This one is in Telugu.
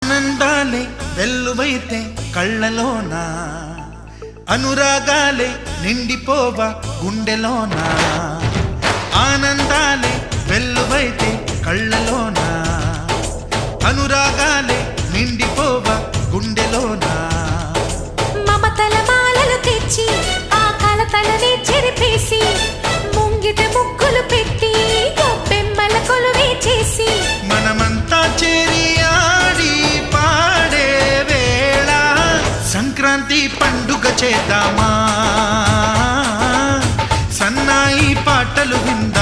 ఆనందాలే వెల్లువైతే కళ్ళలోనా, అనురాగాలే నిండిపోవా గుండెలోనా. ఆనందాలే వెల్లువైతే కళ్ళలోనా, అనురాగాలే నిండిపోవా గుండెలోనా. మమతల మాలలు తెచ్చి ఆ కలతలనే చెరిపేసి, ముంగిట ముగ్గులు పెట్టి గొప్పెమ్మల కొలువే చేసి, మనమంతా చేరి ఆడి పాడే వేళ సంక్రాంతి పండుగ చేద్దామా, సన్నాయి పాటలు విందామా.